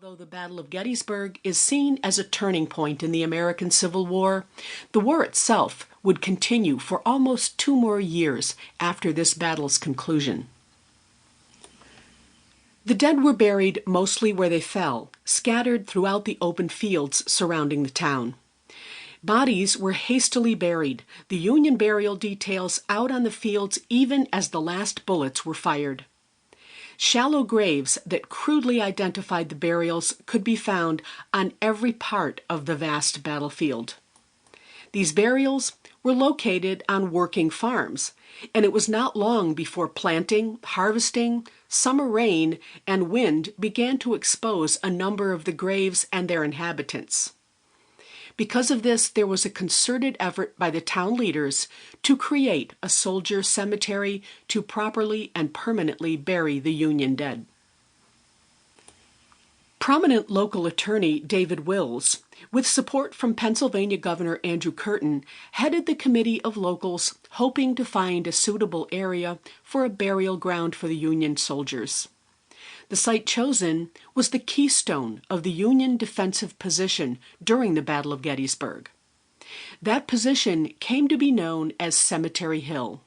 Although the Battle of Gettysburg is seen as a turning point in the American Civil War, the war itself would continue for almost 2 more years after this battle's conclusion. The dead were buried mostly where they fell, scattered throughout the open fields surrounding the town. Bodies were hastily buried, the Union burial details out on the fields even as the last bullets were fired. Shallow graves that crudely identified the burials could be found on every part of the vast battlefield. These burials were located on working farms, and it was not long before planting, harvesting, summer rain, and wind began to expose a number of the graves and their inhabitants. Because of this, there was a concerted effort by the town leaders to create a soldier cemetery to properly and permanently bury the Union dead. Prominent local attorney David Wills, with support from Pennsylvania Governor Andrew Curtin, headed the committee of locals hoping to find a suitable area for a burial ground for the Union soldiers. The site chosen was the keystone of the Union defensive position during the Battle of Gettysburg. That position came to be known as Cemetery Hill.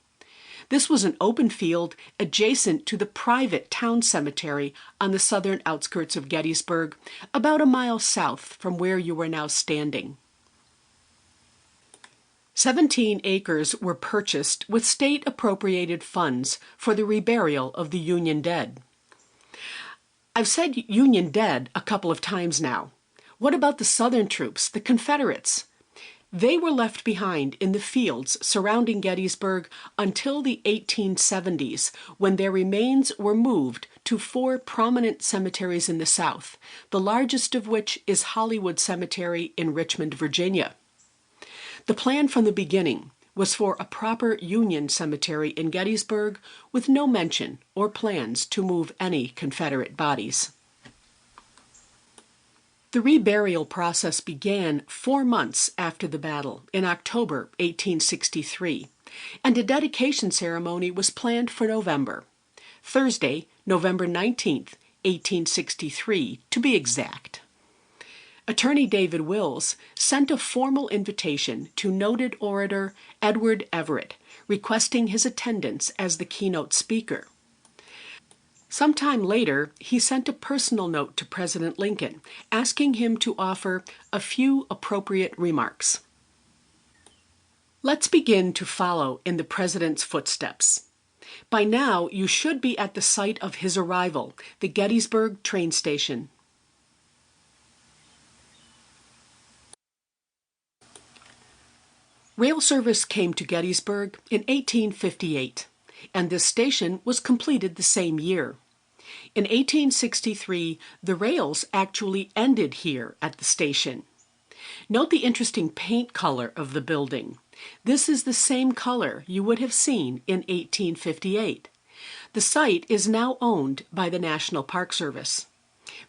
This was an open field adjacent to the private town cemetery on the southern outskirts of Gettysburg, about a mile south from where you are now standing. 17 acres were purchased with state-appropriated funds for the reburial of the Union dead. I've said Union dead a couple of times now. What about the Southern troops, the Confederates? They were left behind in the fields surrounding Gettysburg until the 1870s, when their remains were moved to 4 prominent cemeteries in the South, the largest of which is Hollywood Cemetery in Richmond, Virginia. The plan from the beginning was for a proper Union cemetery in Gettysburg with no mention or plans to move any Confederate bodies. The reburial process began 4 months after the battle, in October 1863, and a dedication ceremony was planned for November, Thursday, November 19th, 1863, to be exact. Attorney David Wills sent a formal invitation to noted orator Edward Everett, requesting his attendance as the keynote speaker. Sometime later, he sent a personal note to President Lincoln, asking him to offer a few appropriate remarks. Let's begin to follow in the president's footsteps. By now, you should be at the site of his arrival, the Gettysburg train station. Rail service came to Gettysburg in 1858, and this station was completed the same year. In 1863, the rails actually ended here at the station. Note the interesting paint color of the building. This is the same color you would have seen in 1858. The site is now owned by the National Park Service.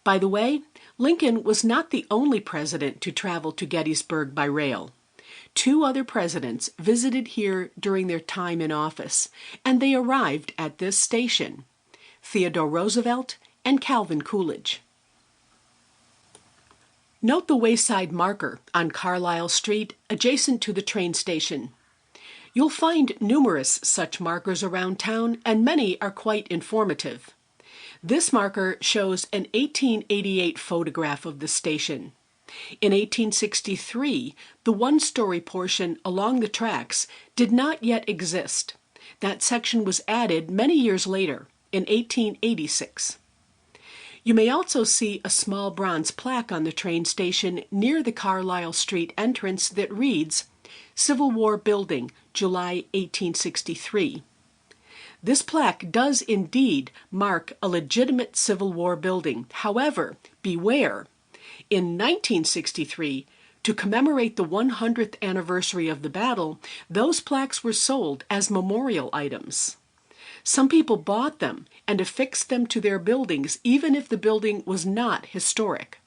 By the way, Lincoln was not the only president to travel to Gettysburg by rail. 2 other presidents visited here during their time in office, and they arrived at this station: Theodore Roosevelt and Calvin Coolidge. Note the wayside marker on Carlisle Street adjacent to the train station. You'll find numerous such markers around town, and many are quite informative. This marker shows an 1888 photograph of the station. In 1863, the 1-story portion along the tracks did not yet exist. That section was added many years later, in 1886. You may also see a small bronze plaque on the train station near the Carlisle Street entrance that reads, "Civil War Building, July 1863. This plaque does indeed mark a legitimate Civil War building. However, beware. In 1963, to commemorate the 100th anniversary of the battle, those plaques were sold as memorial items. Some people bought them and affixed them to their buildings even if the building was not historic.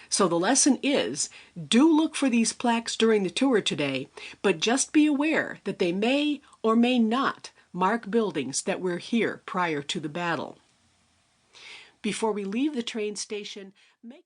So the lesson is, do look for these plaques during the tour today, but just be aware that they may or may not mark buildings that were here prior to the battle. Before we leave the train station,